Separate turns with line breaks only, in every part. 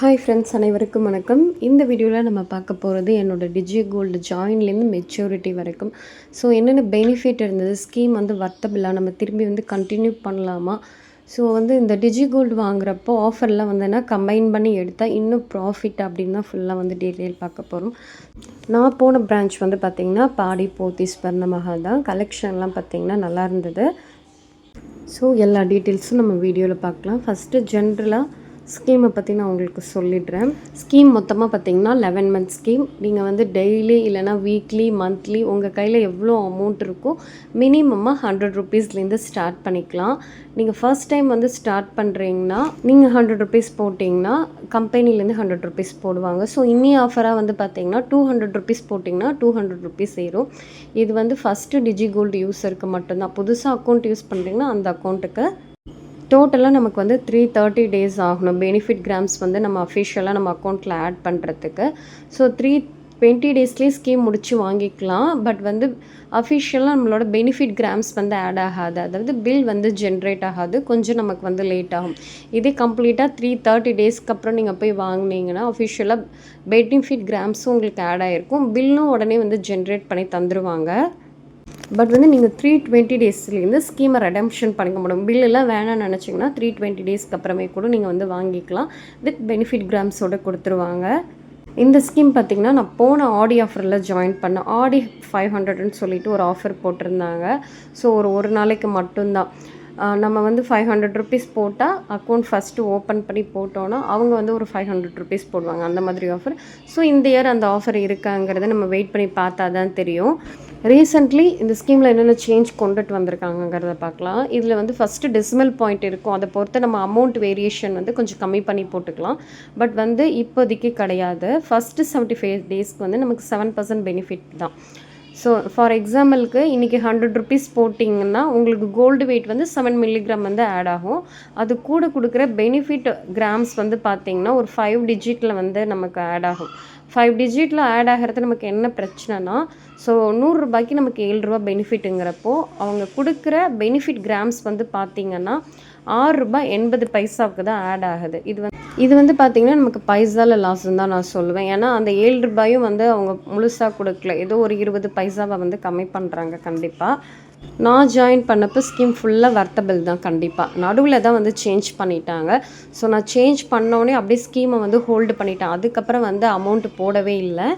Hi friends, அனைவருக்கும் வணக்கம். இந்த வீடியோவில் நம்ம பார்க்க போகிறது என்னோட டிஜி கோல்டு ஜாயின்லேருந்து மெச்சூரிட்டி வரைக்கும். ஸோ என்னென்ன பெனிஃபிட் இருந்தது, ஸ்கீம் வந்து வர்த்தபிளாக நம்ம திரும்பி வந்து கண்டினியூ பண்ணலாமா, ஸோ வந்து இந்த டிஜி கோல்டு வாங்குறப்போ ஆஃபர்லாம் வந்ததுன்னா கம்பைன் பண்ணி எடுத்தால் இன்னும் ப்ராஃபிட் அப்படின்னு தான் ஃபுல்லாக வந்து டீட்டெயில் பார்க்க போகிறோம். நான் போன பிரான்ச் வந்து பார்த்திங்கன்னா பாடி போத்தீஸ் ஸ்வர்ணமஹால் தான். கலெக்ஷன்லாம் பார்த்திங்கன்னா நல்லா இருந்தது. ஸோ எல்லா டீட்டெயில்ஸும் நம்ம வீடியோவில் பார்க்கலாம். ஃபஸ்ட்டு ஜென்ரலாக ஸ்கீமை பற்றி நான் உங்களுக்கு சொல்லிடுறேன். ஸ்கீம் மொத்தமாக பார்த்திங்கன்னா 11 மந்த் ஸ்கீம். நீங்கள் வந்து டெய்லி இல்லைனா வீக்லி மந்த்லி உங்கள் கையில் எவ்வளோ அமௌண்ட் இருக்கோ மினிமமாக 100 ருபீஸ்லேருந்து ஸ்டார்ட் பண்ணிக்கலாம். நீங்கள் ஃபர்ஸ்ட் டைம் வந்து ஸ்டார்ட் பண்ணுறீங்கன்னா நீங்கள் 100 ருபீஸ் போட்டிங்கன்னா கம்பெனிலேருந்து 100 ருபீஸ் போடுவாங்க. ஸோ இன்னி ஆஃபராக வந்து பார்த்திங்கன்னா 200 ருபீஸ் போட்டிங்கன்னா 200 ருபீஸ் ஏறும். இது வந்து ஃபஸ்ட்டு டிஜி கோல்டு யூஸருக்கு மட்டும்தான். புதுசாக அக்கௌண்ட் யூஸ் பண்ணுறீங்கன்னா அந்த அக்கௌண்ட்டுக்கு டோட்டலாக நமக்கு வந்து 330 டேஸ் ஆகணும். பெனிஃபிட் கிராம்ஸ் வந்து நம்ம அஃபிஷியலாக நம்ம அக்கௌண்ட்டில் ஆட் பண்ணுறதுக்கு. ஸோ 320 டேஸ்லேயே ஸ்கீம் முடித்து வாங்கிக்கலாம். பட் வந்து அஃபிஷியலாக நம்மளோட பெனிஃபிட் கிராம்ஸ் வந்து ஆட் ஆகாது, அதாவது பில் வந்து ஜென்ரேட் ஆகாது, கொஞ்சம் நமக்கு வந்து லேட் ஆகும். இதே கம்ப்ளீட்டாக 330 டேஸ்க்கு அப்புறம் நீங்கள் போய் வாங்கினீங்கன்னா அஃபிஷியலாக பெனிஃபிட் கிராம்ஸும் உங்களுக்கு ஆட் ஆகிருக்கும், பில்லும் உடனே வந்து ஜென்ரேட் பண்ணி தந்துடுவாங்க. பட் வந்து நீங்கள் 320 டேஸ்லேருந்து ஸ்கீமை ரெடம்ஷன் பண்ணிக்க முடியும். பில்லெல்லாம் வேணாம்னு நினச்சிங்கன்னா 320 டேஸ்க்கு அப்புறமே கூட நீங்கள் வந்து வாங்கிக்கலாம். வித் பெனிஃபிட் கிராம்ஸோடு கொடுத்துருவாங்க. இந்த ஸ்கீம் பார்த்திங்கன்னா நான் போன ஆடி ஆஃபரில் ஜாயின் பண்ணேன். ஆடி 500ன்னு சொல்லிட்டு ஒரு ஆஃபர் போட்டிருந்தாங்க. ஸோ ஒரு நாளைக்கு மட்டும்தான் நம்ம வந்து 500 ருபீஸ் போட்டால் அக்கௌண்ட் ஃபஸ்ட்டு ஓப்பன் பண்ணி போட்டோன்னா அவங்க வந்து ஒரு 500 ருபீஸ் போடுவாங்க, அந்த மாதிரி ஆஃபர். ஸோ இந்த இயர் அந்த ஆஃபர் இருக்காங்கிறத நம்ம வெயிட் பண்ணி பார்த்தா தான் தெரியும். ரீசெண்ட்லி இந்த ஸ்கீமில் என்னென்ன சேஞ்ச் கொண்டுட்டு வந்திருக்காங்கிறத பார்க்கலாம். இதில் வந்து ஃபஸ்ட்டு டெசிமல் பாயிண்ட் இருக்கும். அதை பொறுத்து நம்ம அமௌண்ட் வேரியேஷன் வந்து கொஞ்சம் கம்மி பண்ணி போட்டுக்கலாம். பட் வந்து இப்போதைக்கு கிடையாது. ஃபஸ்ட்டு 75 டேஸ்க்கு வந்து நமக்கு 7% பெனிஃபிட் தான். ஸோ ஃபார் எக்ஸாம்பிளுக்கு இன்றைக்கி 100 ருபீஸ் போட்டிங்கன்னா உங்களுக்கு கோல்டு வெயிட் வந்து 7 மில்லிகிராம் வந்து ஆட் ஆகும். அது கூட கொடுக்குற பெனிஃபிட் கிராம்ஸ் வந்து பார்த்திங்கன்னா ஒரு 5 டிஜிட்டில் வந்து நமக்கு ஆட் ஆகும். 5 டிஜிட்டில் ஆட் ஆகிறது நமக்கு என்ன பிரச்சனைனா, ஸோ 100 ரூபாய்க்கு நமக்கு 7 ரூபா பெனிஃபிட்டுங்கிறப்போ அவங்க கொடுக்குற பெனிஃபிட் கிராம்ஸ் வந்து பார்த்திங்கன்னா 6 ரூபாய் 80 பைசாவுக்கு தான் ஆட் ஆகுது. இது வந்து பார்த்திங்கன்னா நமக்கு பைசாவில் லாஸ்ன்னு தான் நான் சொல்லுவேன். ஏன்னா அந்த 7 ரூபாயும் வந்து அவங்க முழுசாக கொடுக்கல, ஏதோ ஒரு 20 பைசாவை வந்து கம்மி பண்ணுறாங்க. கண்டிப்பாக நான் ஜாயின் பண்ணப்போ ஸ்கீம் ஃபுல்லாக வர்த்தபிள் தான். கண்டிப்பாக நடுவில் தான் வந்து சேஞ்ச் பண்ணிட்டாங்க. ஸோ நான் சேஞ்ச் பண்ணோடனே அப்படியே ஸ்கீமை வந்து ஹோல்டு பண்ணிட்டேன். அதுக்கப்புறம் வந்து அமௌண்ட்டு போடவே இல்லை.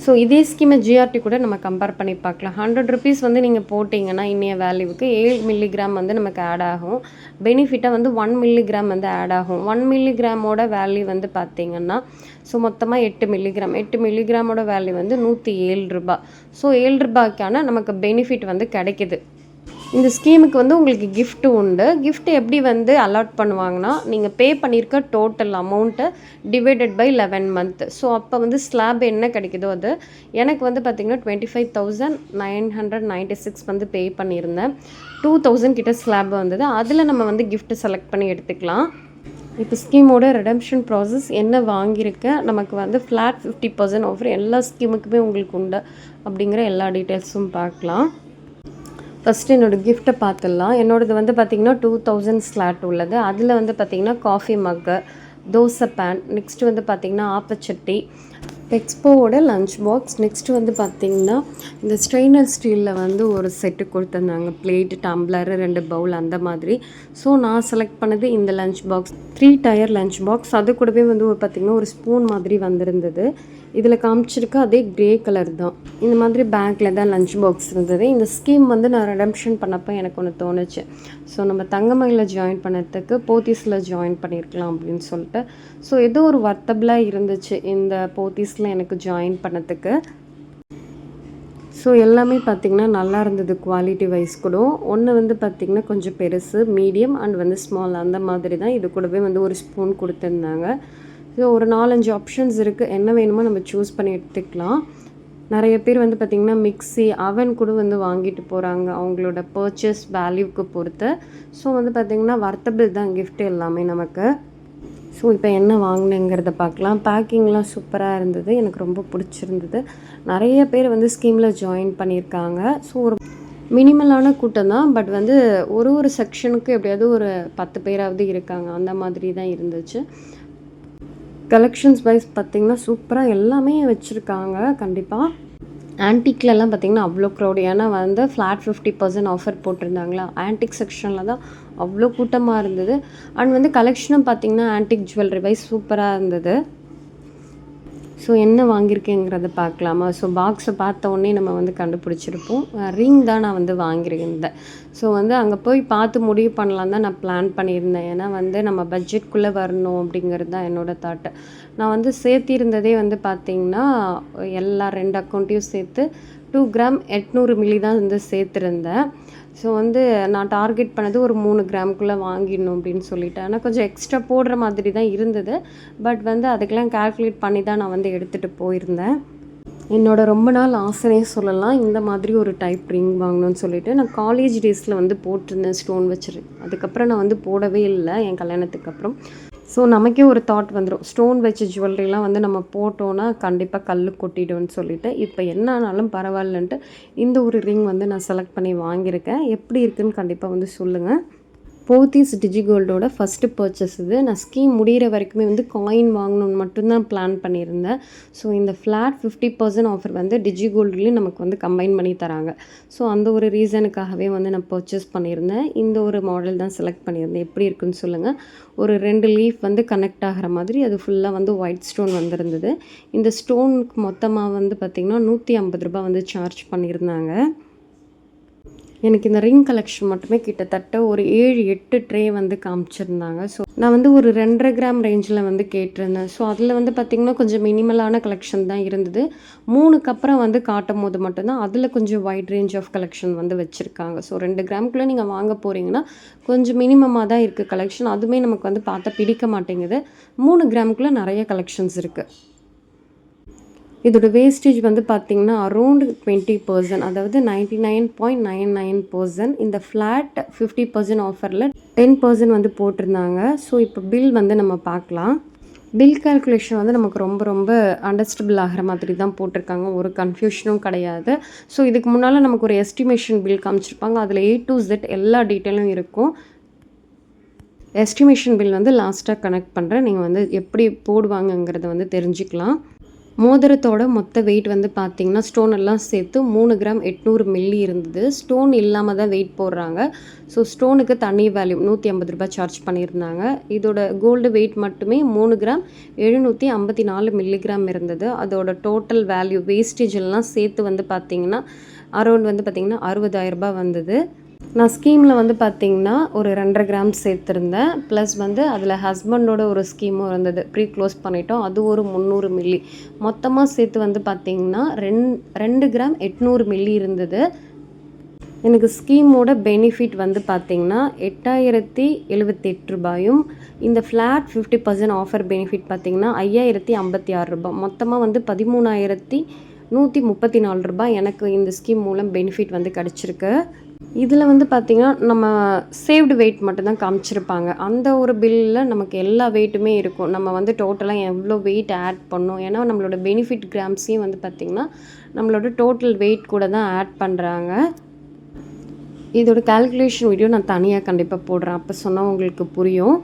ஸோ இதே ஸ்கீமை ஜிஆர்டி கூட நம்ம கம்பேர் பண்ணி பார்க்கலாம். 100 ருபீஸ் வந்து நீங்கள் போட்டிங்கன்னா இன்னைய வேல்யூவுக்கு 7 மில்லிகிராம் வந்து நமக்கு ஆட் ஆகும். பெனிஃபிட்டாக வந்து 1 மில்லிகிராம் வந்து ஆட் ஆகும். 1 மில்லிகிராமோட வேல்யூ வந்து பார்த்திங்கன்னா ஸோ மொத்தமாக 8 மில்லிகிராம். 8 மில்லிகிராமோட வேல்யூ வந்து 107 ரூபா. ஸோ 7 ரூபாய்க்கான நமக்கு பெனிஃபிட் வந்து கிடைக்கிது. இந்த ஸ்கீமுக்கு வந்து உங்களுக்கு கிஃப்ட்டு உண்டு. கிஃப்ட் எப்படி வந்து அலாட் பண்ணுவாங்கன்னா, நீங்கள் பே பண்ணியிருக்க டோட்டல் அமௌண்ட்டை டிவைடட் பை 11 மந்த். ஸோ அப்போ வந்து ஸ்லாப் என்ன கிடைக்குதோ அது எனக்கு வந்து பார்த்திங்கன்னா 25,996 வந்து பே பண்ணியிருந்தேன். 2,000 கிட்ட ஸ்லாப் வந்தது. அதில் நம்ம வந்து கிஃப்ட்டு செலக்ட் பண்ணி எடுத்துக்கலாம். இப்போ ஸ்கீமோட ரெடம்ஷன் ப்ராசஸ் என்ன வாங்கியிருக்கேன், நமக்கு வந்து ஃப்ளாட் 50% ஆஃபர் எல்லா ஸ்கீமுக்குமே உங்களுக்கு உண்டு அப்படிங்கிற எல்லா டீட்டெயில்ஸும் பார்க்கலாம். ஃபஸ்ட்டு என்னோடய கிஃப்ட்டை பார்த்துடலாம். என்னோடது வந்து பார்த்திங்கன்னா 2000 ஸ்லாட் உள்ளது. அதில் வந்து பார்த்திங்கன்னா காஃபி மக்கு, தோசை பேன், நெக்ஸ்ட்டு வந்து பார்த்திங்கன்னா ஆப்பச்சட்டி, எக்ஸ்போவோட லஞ்ச் பாக்ஸ், நெக்ஸ்ட்டு வந்து பார்த்திங்கன்னா இந்த ஸ்ட்ரெயினர் ஸ்டீலில் வந்து ஒரு செட்டு கொடுத்துருந்தாங்க. பிளேட்டு, டம்ளரு, 2 பவுல் அந்த மாதிரி. ஸோ நான் செலக்ட் பண்ணது இந்த lunch box, 3 tier lunch box. அது கூடவே வந்து ஒரு பார்த்திங்கன்னா ஒரு ஸ்பூன் மாதிரி வந்திருந்தது. இதில் காமிச்சிருக்க அதே க்ரே கலர் தான். இந்த மாதிரி பேக்கில் தான் லஞ்ச் பாக்ஸ் இருந்தது. இந்த ஸ்கீம் வந்து நான் ரெடம்ஷன் பண்ணப்போ எனக்கு ஒன்று தோணுச்சு. ஸோ நம்ம தங்கமயிலில் ஜாயின் பண்ணதுக்கு போத்தீஸில் ஜாயின் பண்ணியிருக்கலாம் அப்படின்னு சொல்லிட்டு. ஸோ ஏதோ ஒரு வர்த்தபிளாக இருந்துச்சு இந்த போத்தீஸில் எனக்கு ஜாயின் பண்ணதுக்கு. ஸோ எல்லாமே பார்த்திங்கன்னா நல்லா இருந்தது குவாலிட்டி வைஸ் கூட. ஒன்று வந்து பார்த்திங்கன்னா கொஞ்சம் பெருசு, மீடியம் அண்ட் வந்து ஸ்மால் அந்த மாதிரி தான். இது கூடவே வந்து ஒரு ஸ்பூன் கொடுத்துருந்தாங்க. ஸோ ஒரு 4-5 ஆப்ஷன்ஸ் இருக்குது. என்ன வேணுமோ நம்ம சூஸ் பண்ணி எடுத்துக்கலாம். நிறைய பேர் வந்து பார்த்திங்கன்னா மிக்ஸி, அவன் கூட வந்து வாங்கிட்டு போகிறாங்க அவங்களோட பர்ச்சேஸ் வேல்யூக்கு பொறுத்து. ஸோ வந்து பார்த்திங்கன்னா வர்த்தபிள் தான் கிஃப்ட் எல்லாமே நமக்கு. ஸோ இப்போ என்ன வாங்கினேங்கிறத பார்க்கலாம். பேக்கிங்லாம் சூப்பராக இருந்தது, எனக்கு ரொம்ப பிடிச்சிருந்தது. நிறைய பேர் வந்து ஸ்கீமில் ஜாயின் பண்ணியிருக்காங்க. ஸோ ஒரு மினிமலான கூட்டம் தான். பட் வந்து ஒரு செக்ஷனுக்கு எப்படியாவது ஒரு 10 பேராவது இருக்காங்க, அந்த மாதிரி தான் இருந்துச்சு. கலெக்ஷன்ஸ் வைஸ் பார்த்திங்கன்னா சூப்பராக எல்லாமே வச்சுருக்காங்க. கண்டிப்பாக ஆன்டிக்லலாம் பார்த்திங்கன்னா அவ்வளோ க்ரௌட். ஏன்னா வந்து ஃப்ளாட் 50% ஆஃபர் போட்டிருந்தாங்களா, ஆன்டிக் செக்ஷனில் தான் அவ்வளோ கூட்டமாக இருந்தது. அண்ட் வந்து கலெக்ஷனும் பார்த்திங்கன்னா ஆன்டிக் ஜுவல்லரி வைஸ் சூப்பராக இருந்தது. ஸோ என்ன வாங்கியிருக்கேங்கிறத பார்க்கலாமா? ஸோ பாக்ஸை பார்த்த உடனே நம்ம வந்து கண்டுபிடிச்சிருப்போம். ரிங் தான் நான் வந்து வாங்கியிருந்தேன். ஸோ வந்து அங்கே போய் பார்த்து முடிவு பண்ணலாம் தான் நான் பிளான் பண்ணியிருந்தேன். ஏன்னா வந்து நம்ம பட்ஜெட்குள்ளே வரணும் அப்படிங்கிறது தான் என்னோடய தாட்டு. நான் வந்து சேர்த்திருந்ததே வந்து பார்த்திங்கன்னா எல்லா 2 அக்கௌண்ட்டையும் சேர்த்து 2 கிராம் 800 மில்லி தான் வந்து சேர்த்துருந்தேன். ஸோ வந்து நான் டார்கெட் பண்ணது ஒரு 3 கிராமுக்குள்ளே வாங்கிடணும் அப்படின்னு சொல்லிட்டு. ஆனால் கொஞ்சம் எக்ஸ்ட்ரா போடுற மாதிரி தான் இருந்தது. பட் வந்து அதுக்கெல்லாம் கால்குலேட் பண்ணி தான் நான் வந்து எடுத்துகிட்டு போயிருந்தேன். என்னோட ரொம்ப நாள் ஆசையே சொல்லலாம், இந்த மாதிரி ஒரு டைப் ரிங் வாங்கணும்னு சொல்லிட்டு. நான் காலேஜ் டேஸில் வந்து போட்டிருந்தேன் ஸ்டோன் வச்சு. அதுக்கப்புறம் நான் வந்து போடவே இல்லை என் கல்யாணத்துக்கு அப்புறம். ஸோ நமக்கே ஒரு தாட் வந்துடும், ஸ்டோன் வச்ச ஜுவல்லரிலாம் வந்து நம்ம போட்டோன்னா கண்டிப்பாக கல் கொட்டிடும்னு சொல்லிட்டு. இப்போ என்ன ஆனாலும் பரவாயில்லன்ட்டு இந்த ஒரு ரிங் வந்து நான் செலக்ட் பண்ணி வாங்கியிருக்கேன். எப்படி இருக்குதுன்னு கண்டிப்பாக வந்து சொல்லுங்கள். போத்தீஸ் டிஜிகோல்டோட ஃபஸ்ட்டு பர்ச்சேஸ் இது. நான் ஸ்கீம் முடிகிற வரைக்குமே வந்து காயின் வாங்கணுன்னு மட்டும்தான் பிளான் பண்ணியிருந்தேன். ஸோ இந்த ஃப்ளாட் 50% ஆஃபர் வந்து டிஜிகோல்ட்லேயும் நமக்கு வந்து கம்பைன் பண்ணி தராங்க. ஸோ அந்த ஒரு ரீசனுக்காகவே வந்து நான் பர்ச்சேஸ் பண்ணியிருந்தேன். இந்த ஒரு மாடல் தான் செலக்ட் பண்ணியிருந்தேன். எப்படி இருக்குன்னு சொல்லுங்கள். ஒரு 2 லீஃப் வந்து கனெக்ட் ஆகிற மாதிரி அது ஃபுல்லாக வந்து ஒயிட் ஸ்டோன் வந்திருந்தது. இந்த ஸ்டோனுக்கு மொத்தமாக வந்து பார்த்திங்கன்னா ₹150 வந்து சார்ஜ் பண்ணியிருந்தாங்க. எனக்கு இந்த ரிங் கலெக்ஷன் மட்டுமே கிட்டத்தட்ட ஒரு 7-8 ட்ரே வந்து காமிச்சிருந்தாங்க. ஸோ நான் வந்து ஒரு 2.5 கிராம் ரேஞ்சில் வந்து கேட்டிருந்தேன். ஸோ அதில் வந்து பார்த்திங்கன்னா கொஞ்சம் மினிமலான கலெக்ஷன் தான் இருந்தது. 3க்கு அப்புறம் வந்து காட்டும் போது மட்டும்தான் அதில் கொஞ்சம் வைட் ரேஞ்ச் ஆஃப் கலெக்ஷன் வந்து வச்சுருக்காங்க. ஸோ 2 கிராமுக்குள்ளே நீங்கள் வாங்க போகிறீங்கன்னா கொஞ்சம் மினிமமாக தான் இருக்குது கலெக்ஷன். அதுவுமே நமக்கு வந்து பார்த்தா பிடிக்க மாட்டேங்குது. 3 கிராமுக்குள்ளே நிறைய கலெக்ஷன்ஸ் இருக்குது. இதோட வேஸ்டேஜ் வந்து பார்த்திங்கன்னா அரௌண்ட் 20%, அதாவது 99.99%. இந்த ஃப்ளாட் 50% ஆஃபரில் 10% வந்து போட்டிருந்தாங்க. ஸோ இப்போ பில் வந்து நம்ம பார்க்கலாம். பில் கால்குலேஷன் வந்து நமக்கு ரொம்ப ரொம்ப அண்டர்ஸ்டபிள் ஆகிற மாதிரி தான் போட்டிருக்காங்க. ஒரு கன்ஃபியூஷனும் கிடையாது. ஸோ இதுக்கு முன்னால் நமக்கு ஒரு எஸ்டிமேஷன் பில் காமிச்சிருப்பாங்க. அதில் A to Z எல்லா டீட்டெயிலும் இருக்கும். எஸ்டிமேஷன் பில் வந்து லாஸ்ட்டாக கனெக்ட் பண்ணுறேன். நீங்கள் வந்து எப்படி போடுவாங்கங்கிறத வந்து தெரிஞ்சுக்கலாம். மோதிரத்தோட மொத்த வெயிட் வந்து பார்த்திங்கன்னா ஸ்டோன் எல்லாம் சேர்த்து 3 கிராம் 800 மில்லி இருந்தது. ஸ்டோன் இல்லாமல் தான் வெயிட் போடுறாங்க. ஸோ ஸ்டோனுக்கு தனி வேல்யூ ₹150 சார்ஜ் பண்ணியிருந்தாங்க. இதோட கோல்டு வெயிட் மட்டுமே 3 கிராம் 754 மில்லிகிராம் இருந்தது. அதோட டோட்டல் வேல்யூ வேஸ்டேஜ் எல்லாம் சேர்த்து வந்து பார்த்திங்கன்னா அரௌண்ட் வந்து பார்த்திங்கன்னா ₹60,000 வந்தது. நான் ஸ்கீமில் வந்து பார்த்திங்கன்னா ஒரு 2.5 கிராம் சேர்த்துருந்தேன். ப்ளஸ் வந்து அதில் ஹஸ்பண்டோட ஒரு ஸ்கீமும் இருந்தது. ப்ரீ க்ளோஸ் பண்ணிட்டோம். அது ஒரு 300 மில்லி. மொத்தமாக சேர்த்து வந்து பார்த்திங்கன்னா 2 கிராம் 800 மில்லி இருந்தது. எனக்கு ஸ்கீமோட பெனிஃபிட் வந்து பார்த்திங்கன்னா ₹8,078. இந்த ஃப்ளாட் 50% ஆஃபர் பெனிஃபிட் பார்த்திங்கன்னா ₹5,056. மொத்தமாக வந்து ₹13,134 எனக்கு இந்த ஸ்கீம் மூலம் பெனிஃபிட் வந்து கிடச்சிருக்கு. இதில் வந்து பார்த்திங்கன்னா நம்ம சேவ்டு வெயிட் மட்டும்தான் காமிச்சிருப்பாங்க. அந்த ஒரு பில்லில் நமக்கு எல்லா வெயிட்டுமே இருக்கும். நம்ம வந்து டோட்டலாக எவ்வளோ வெயிட் ஆட் பண்ணோம், ஏன்னா நம்மளோட பெனிஃபிட் கிராம்ஸையும் வந்து பார்த்திங்கன்னா நம்மளோட டோட்டல் வெயிட் கூட தான் ஆட் பண்ணுறாங்க. இதோட கால்குலேஷன் வீடியோ நான் தனியாக கண்டிப்பாக போடுறேன். அப்போ சொன்னால் உங்களுக்கு புரியும்.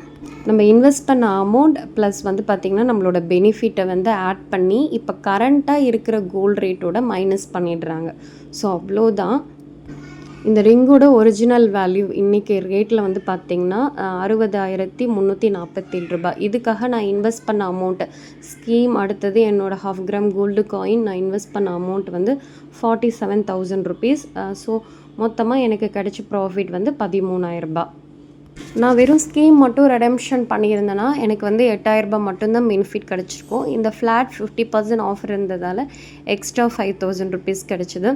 நம்ம இன்வெஸ்ட் பண்ண அமௌண்ட் ப்ளஸ் வந்து பார்த்திங்கன்னா நம்மளோட பெனிஃபிட்டை வந்து ஆட் பண்ணி இப்போ கரண்ட்டாக இருக்கிற கோல்டு ரேட்டோட மைனஸ் பண்ணிடுறாங்க. ஸோ அவ்வளோதான். இந்த ரிங்கோட ஒரிஜினல் வேல்யூ இன்றைக்கி ரேட்டில் வந்து பார்த்திங்கன்னா ₹60,347. இதுக்காக நான் இன்வெஸ்ட் பண்ண அமௌண்ட்டு ஸ்கீம் அடுத்தது என்னோடய 1/2 கிராம் கோல்டு காயின் நான் இன்வெஸ்ட் பண்ண அமௌண்ட் வந்து ₹47,000. ஸோ மொத்தமாக எனக்கு கிடைச்ச ப்ராஃபிட் வந்து ₹13,000. நான் வெறும் ஸ்கீம் மட்டும் ரெடெம்ஷன் பண்ணியிருந்தேன்னா எனக்கு வந்து ₹8,000 மட்டும்தான் பெனிஃபிட் கிடச்சிருக்கும். இந்த ஃப்ளாட் 50% ஆஃபர் இருந்ததால் எக்ஸ்ட்ரா ₹5,000 கிடச்சிது.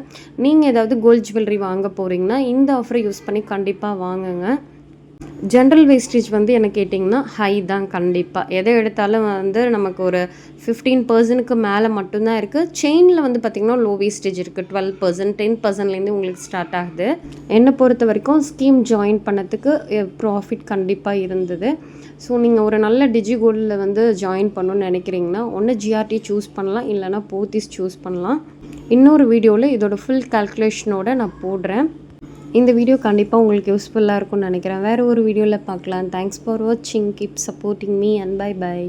நீங்கள் ஏதாவது கோல்ட் ஜுவல்லரி வாங்க போகிறீங்கன்னா இந்த ஆஃபரை யூஸ் பண்ணி கண்டிப்பாக வாங்குங்க. ஜென்ரல் வேஸ்டேஜ் வந்து என்ன கேட்டிங்கன்னா ஹை தான் கண்டிப்பாக. எதை எடுத்தாலும் வந்து நமக்கு ஒரு 15%க்கு மேலே மட்டும்தான் இருக்குது. செயினில் வந்து பார்த்திங்கன்னா லோ வேஸ்டேஜ் இருக்குது. 12%, 10%லேருந்து உங்களுக்கு ஸ்டார்ட் ஆகுது. என்னை பொறுத்த வரைக்கும் ஸ்கீம் ஜாயின் பண்ணதுக்கு ப்ராஃபிட் கண்டிப்பாக இருந்தது. ஸோ நீங்கள் ஒரு நல்ல டிஜிகோல்டில் வந்து ஜாயின் பண்ணணும்னு நினைக்கிறீங்கன்னா ஒன்று ஜிஆர்டி சூஸ் பண்ணலாம், இல்லைனா போத்தீஸ் சூஸ் பண்ணலாம். இன்னொரு வீடியோவில் இதோட ஃபுல் கால்குலேஷனோட நான் போடுறேன். இந்த வீடியோ கண்டிப்பாக உங்களுக்கு யூஸ்ஃபுல்லாக இருக்கும்னு நினைக்கிறேன். வேறு ஒரு வீடியோவில் பார்க்கலாம். தேங்க்ஸ் ஃபார் வாட்சிங். Keep supporting me and bye by.